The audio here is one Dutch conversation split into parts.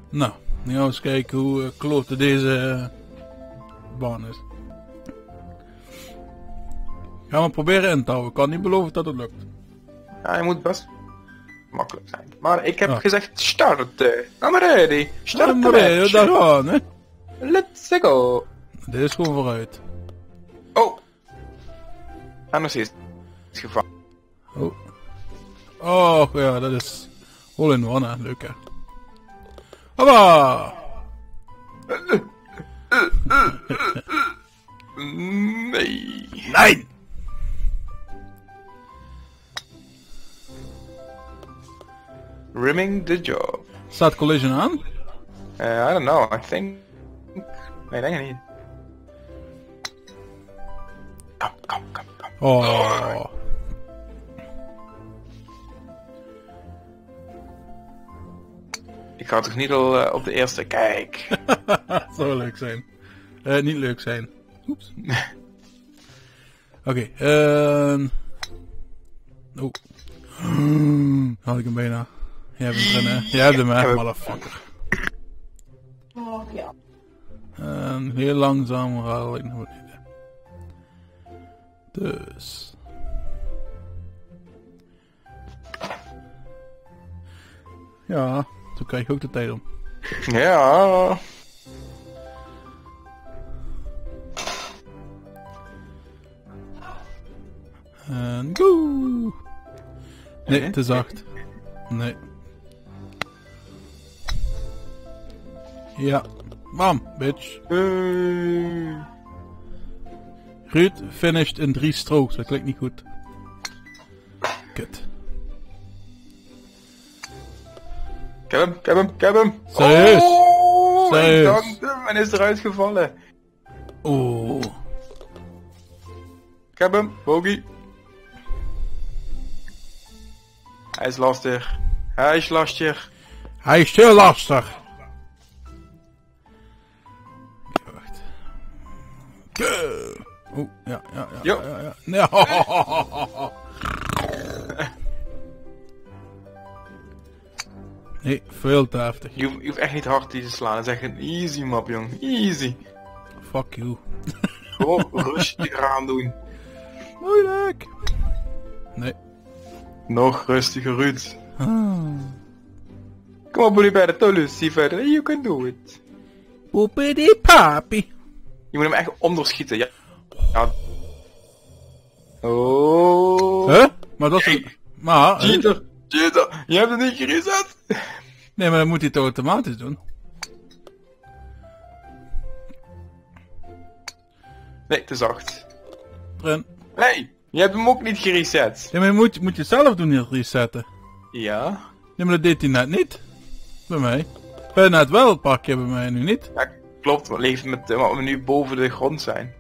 Nou, nu gaan we eens kijken hoe klote deze baan is. Gaan we proberen in te houden. Ik kan niet beloven dat het lukt. Ja, je moet best makkelijk zijn. Maar ik heb gezegd starten. I'm ready. Start de match. Daar gaan, hè. Let's go. Dit is gewoon vooruit. Oh. En nog steeds gevangen. Oh. Oh, ja, dat is all in one, hè. Leuk, hè. Hoppa! Nee. Nee! Rimming the job. Staat collision aan? I don't know, I think... Nee, denk ik niet. Kom. Oh. Ik ga toch niet al op de eerste, kijk. Zou leuk zijn. Niet leuk zijn. Oeps. Oké, oh. Had ik hem bijna. Jij hebt hem erin, hè? Jij hebt hem, hè, motherfucker. Oh, ja. En heel langzaam haal ik naar beneden. Dus. Ja, toen krijg je ook de tijd om. Ja. En go! Nee, te zacht. Nee. Ja. Bam, bitch. Ruud finished in 3 strokes. Dat klinkt niet goed. Kut. Ik heb hem. Serieus? Oh, Serieus? ik dacht hem en is eruit gevallen. Oh. Ik heb hem, bogey. Hij is lastig. Hij is lastig. Hij is heel lastig. Oké, wacht. Oh, ja. Jo. Nee. Nee, veel te heftig. Je hoeft echt niet hard te slaan. Het is echt een easy map, jong. Easy. Fuck you. Gewoon rustig eraan doen. Moeilijk. Nee. Nog rustiger, Ruud. Kom op, jullie bij de tolus. Zie verder. You can do it. Poepidi papi. Je moet hem echt onderschieten. Ja. Oh. Huh? Maar dat is... Maar... Cheater. Je hebt het niet gereset. Nee, maar dan moet hij het automatisch doen. Nee, te zacht. Erin. Nee, je hebt hem ook niet gereset. Ja, maar moet je zelf doen hier resetten. Ja. Nee, maar dat deed hij net niet. Bij mij. Bij net wel het pakje, bij mij nu niet. Ja, klopt. Wat leeft met wat we nu boven de grond zijn.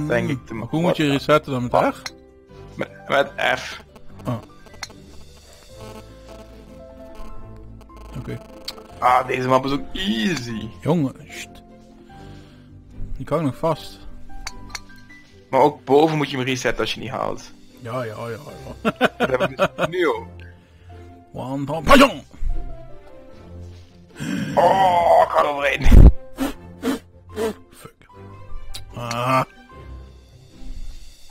Denk ik. Maar hoe moet je resetten dan met R? Met F. Oh. Oké. Ah, deze map is ook easy. Jongen, sst. Die kan nog vast. Maar ook boven moet je hem resetten als je niet haalt. Ja. Dat heb ik dus nu ook. One top. Pajong! Oh, ik ga er overheen. Fuck. Ah.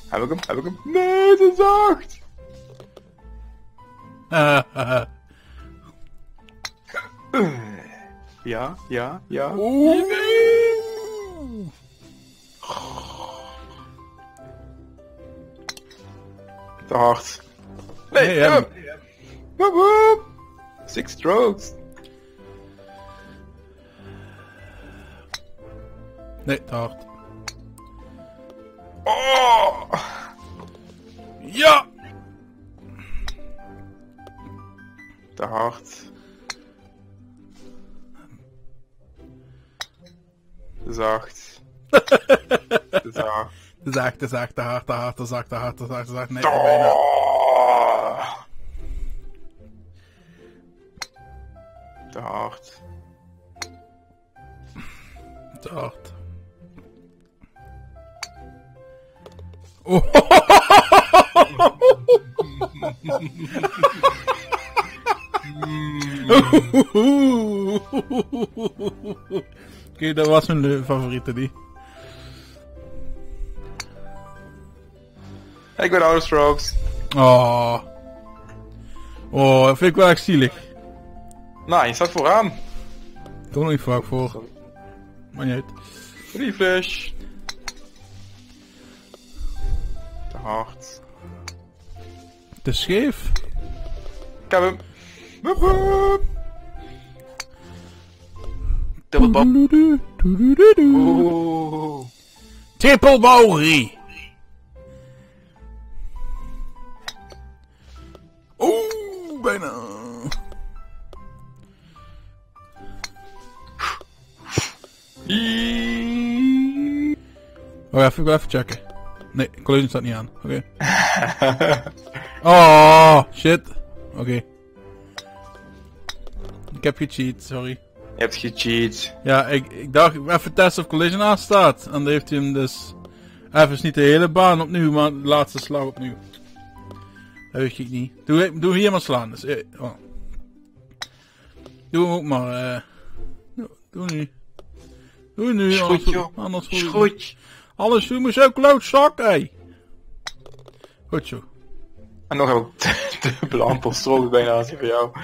Heb ik hem? Nee, te zacht. Ja. Oeh. Te hard. Nee, Nee, heb hem. Woep, woep. 6 strokes. Nee, te hard. Oh. Ja! Te hard. Te zacht. Te zacht. Te zacht, te hard, te zacht. Nee, bijna. Oh. Te hard. Te hard. Oh. Oké, dat was mijn favoriete die. Ik ben Outer Strokes. Oh. Oh, dat vind ik wel echt zielig. Nou, je staat vooraan. Ik kom nog niet vaak voor. Maar niet uit. Refresh. Te hard. Het is scheef. Ik heb hem. Woep woep. Dubbelbop. Oeh. Triple Mauri. Oeh, bijna. Oh ja, ik wil even checken. Nee, collision staat niet aan. Oké. Oh, shit. Oké. Ik heb gecheat, sorry. Je hebt gecheat. Ja, ik dacht even testen of collision aan staat. En dan heeft hij hem dus... Even niet de hele baan opnieuw, maar de laatste slag opnieuw. Dat weet ik niet. Doe hier maar slaan. Dus, oh. Doe hem ook maar. Doe nu. Doe nu. Schroet, joh. Anders Schroet. alles doe me zo klootzak, hé. Goed zo. En nog heb ik de ampelstrook bijna als die voor jou. ik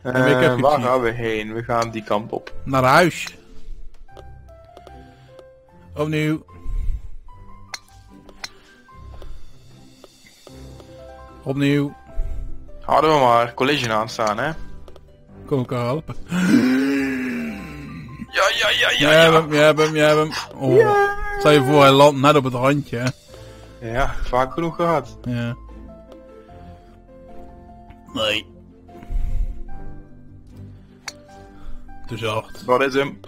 heb Waar gecheat. gaan we heen? We gaan die kant op. Naar huis. Opnieuw. Opnieuw. Hadden we maar collision aanstaan, hè? Kom elkaar helpen. Ja. Jij hebt hem. Oh. Stel je voor, hij landt net op het randje, hè. Ja, vaak genoeg gehad. Ja. Nee. Te zacht. Dat is hem.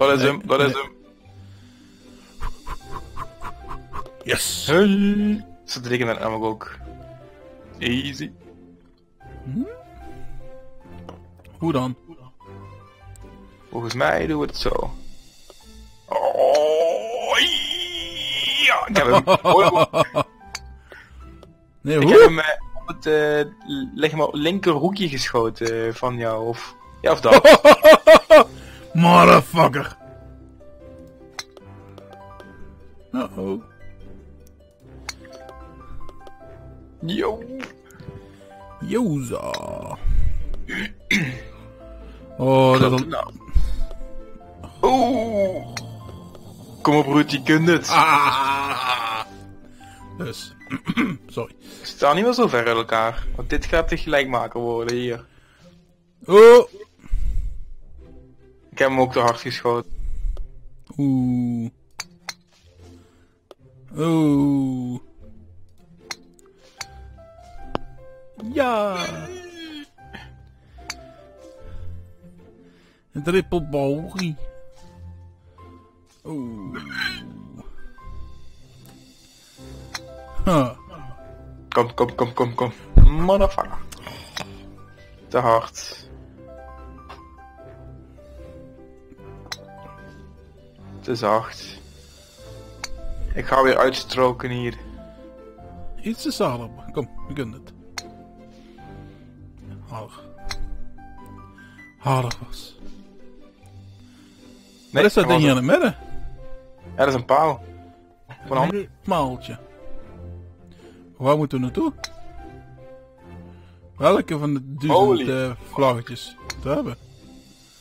Yes. Hey. Ze drinken dat namelijk ook. Easy. Hoe dan? Volgens mij doen we het zo. Oh, ja, ik heb hem. Nee, Ik hoe? heb hem op het leg maar linkerhoekje geschoten van jou. Of ja, of dat. Motherfucker. Uh-oh. Yo. Joza. Oh, dat is... Nou. Oeh. Kom op, Ruud, je kunt het. Ah. Dus. Sorry. We staan niet meer zo ver uit elkaar. Want dit gaat de gelijkmaker worden hier. Oh. Ik heb hem ook te hard geschoten. Oeh. Oeh. Ja. Een triple bogey. Oeh. Huh. Kom. Motherfucker. Te hard. Te zacht. Ik ga weer uitstroken hier. Iets te zalig. Kom, je kunt het. Harder. Harder was. Wat is dat ding hier in het midden? Ja, dat is een paal. Van een Een maaltje. Waar moeten we naartoe? Welke van de duizend vlaggetjes te hebben?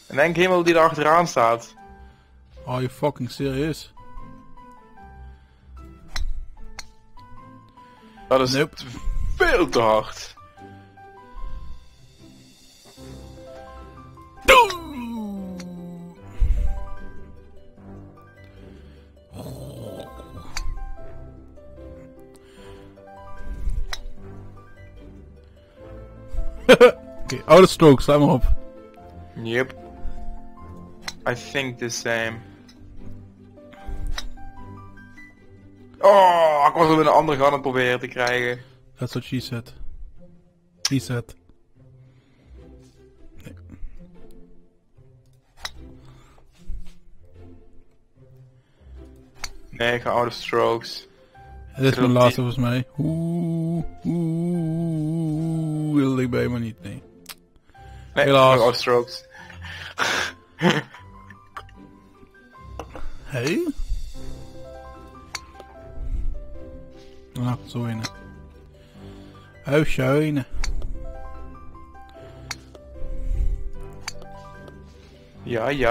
En denk helemaal die er achteraan staat. Are you fucking serieus? Dat is Nope. veel te hard. Oké, oude stroke, sla maar op. Yep. I think the same. Oh, ik was hem in een andere gun aan het proberen te krijgen. That's what she said. He said. Nee. Nee, ik ga out of strokes. Dit is mijn laatste volgens mij. Heel dichtbij, maar niet, nee. Nee, Helaas. nog outstrokes. Hey? Ah, zo een. Oh, schön. Ja. Nee!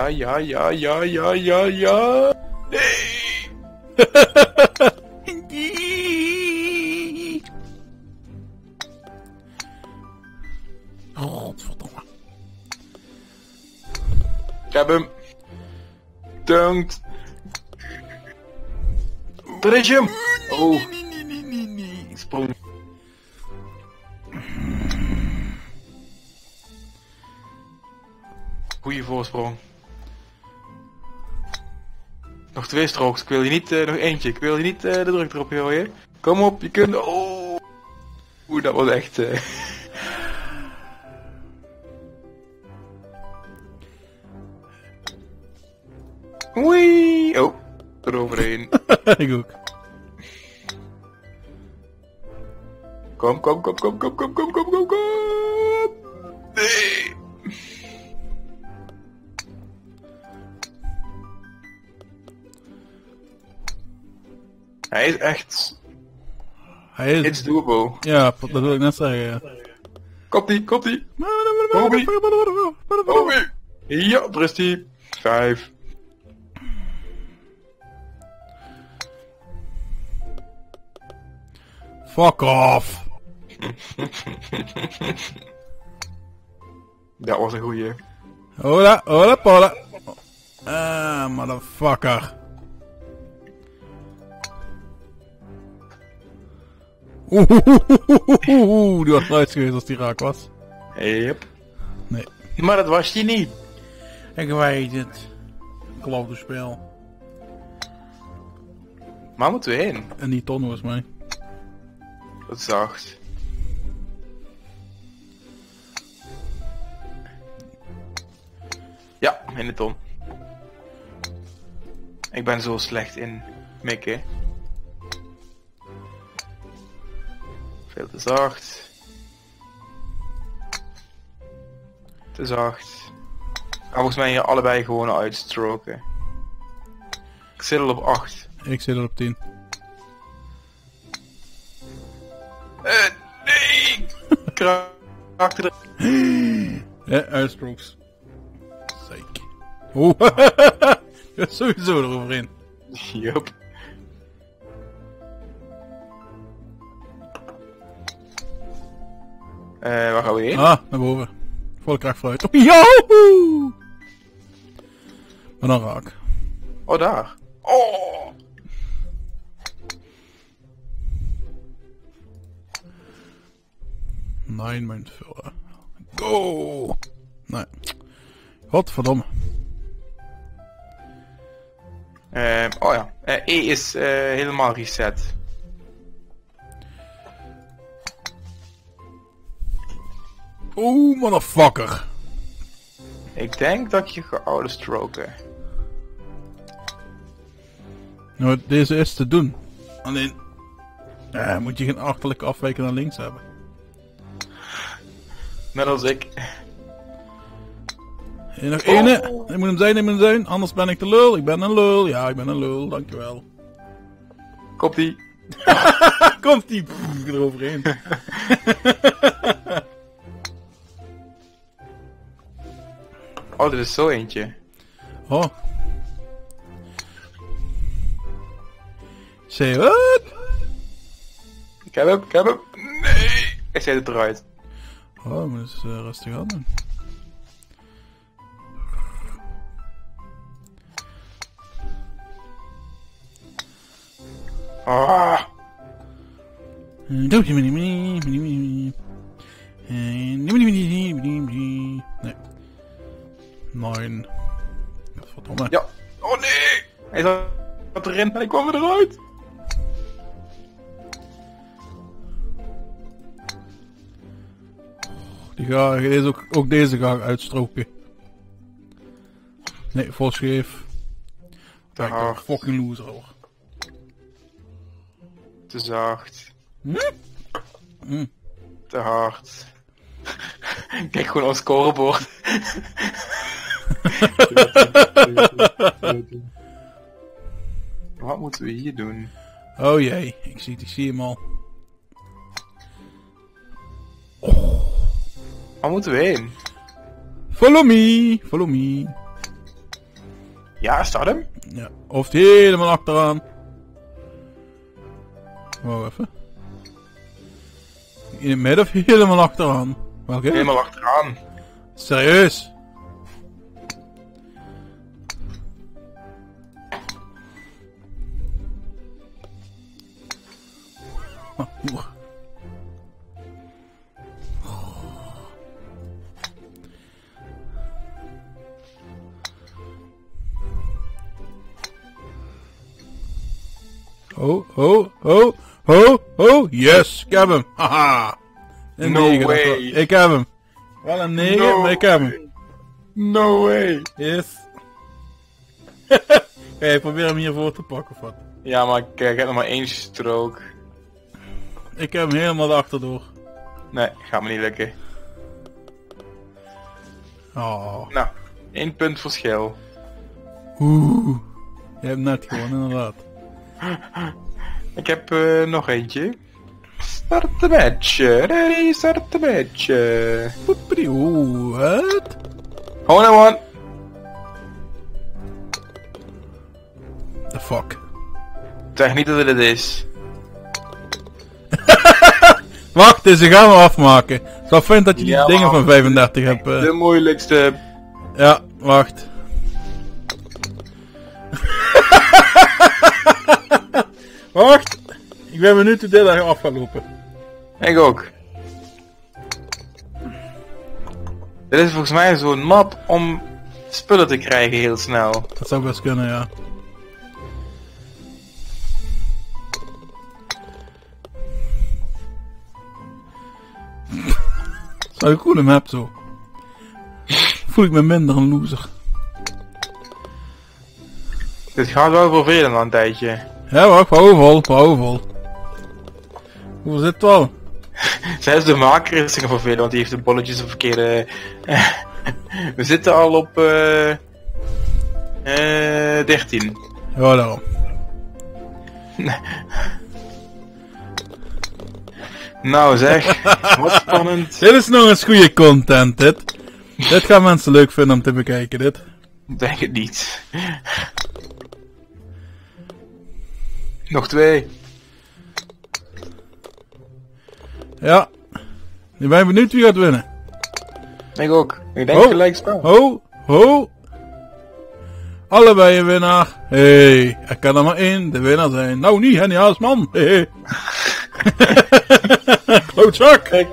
Godverdomme. Ik heb hem. Dunked. Daar is hem. Oh. Ik sprong. Goeie voorsprong. Nog 2 strokes. Ik wil je niet, nog eentje. Ik wil je niet de druk erop gooien. Kom op, je kunt. Oh. Oeh, dat was echt. Oei. Oh, eroverheen. Ik ook. Kom. Nee. Hij is echt. Hij is... It's doable. Ja, dat wil ik net zeggen, ja. Komt-ie. Bobby. Ja, daar is die. 5. Fuck off. Dat was een goeie. Hola. Motherfucker. Die was nice geweest als die raak was. Yep. Nee. Maar dat was die niet. Ik weet het. Klopt spel. Waar moeten we heen? En die ton was mij. Wat zacht. Ja, in de ton. Ik ben zo slecht in mikken. Veel te zacht. Te zacht. Ga volgens mij hier allebei gewoon uitstroken. Ik zit al op 8. Ik zit er op 10. Nee! Kraakte er. Ja, uitstrokes. Zeker. Oeh, je is sowieso eroverheen. Yup. Waar gaan we heen? Ah, naar boven. Volle kracht vooruit. Oh, Yahoo! Maar dan raak. Oh, daar. Oh! Nee, mijn vullen. Go! Nee. Godverdomme. Oh ja. E is helemaal reset. Oeh, motherfucker. Ik denk dat je oude stroken. Nou, deze is te doen. Alleen... moet je geen achterlijke afwijken naar links hebben. Net als ik. En nog ene. Ik moet hem zijn. Anders ben ik de lul. Ik ben een lul. Ja, ik ben een lul. Dankjewel. Komt die. Komt die eroverheen. Oh, dit is zo eentje. Oh. Say what? Ik heb hem. Nee! Ik zet het eruit. Oh, maar dat is rustig aan doen. Ah! Nee. 9. Verdomme. Ja. Oh nee! Hij zat erin en ik kwam eruit. Ook deze ga ik uitstroken. Nee, vol scheef. Te Kijk, hard. fucking loser hoor. Te zacht. Hm? Te hard. Kijk gewoon ons scorebord. Wat moeten we hier doen? Oh jee, ik zie hem al. Waar moeten we heen? Follow me, follow me. Ja, is dat hem? Ja, of helemaal achteraan. Wow, even. In het midden of helemaal achteraan? Welke? Helemaal achteraan. Serieus? Oh, yes, ik heb hem, haha. Een No 9, way. Ik heb hem. Wel een 9, maar ik heb hem. No way. Yes. Ga je proberen hem hiervoor te pakken of wat? Ja, maar ik heb nog maar 1 strook. Ik heb hem helemaal achterdoor. Nee, gaat me niet lukken. Oh. Nou, 1 punt verschil. Oeh. Je hebt net gewonnen, inderdaad. Ik heb nog eentje. Start the match. Ready, start the match. Oeh, wat? Hole in one. The fuck? Zeg niet dat het is. Wacht, deze gaan we afmaken. Het is wel fijn dat je die Ja, dingen maar- van 35 hebt. De moeilijkste. Ja, wacht. Wacht. Ik ben benieuwd hoe dit af gaat lopen. Ik ook. Dit is volgens mij zo'n map om spullen te krijgen heel snel. Dat zou best kunnen, ja. Dat is wel een coole map zo. Voel ik me minder een loser. Dit gaat wel vervelend aan een tijdje. Ja, wacht, hou vol. Hoeveel zit het al? Zelfs de maker is zich vervelend, want die heeft de bolletjes op verkeerde... We zitten al op 13. Ja, daarom. Nou zeg, wat spannend. Dit is nog eens goede content, dit. Dit gaan mensen leuk vinden om te bekijken, dit. Ik denk het niet. Nog 2. Ja. Nu ben je benieuwd wie gaat winnen. Ik ook. Ik denk Oh. gelijk spel. Ho. Allebei een winnaar. Hey, er kan er maar één de winnaar zijn. Nou niet Henny Haasman. Hey. Klootzak. Kijk.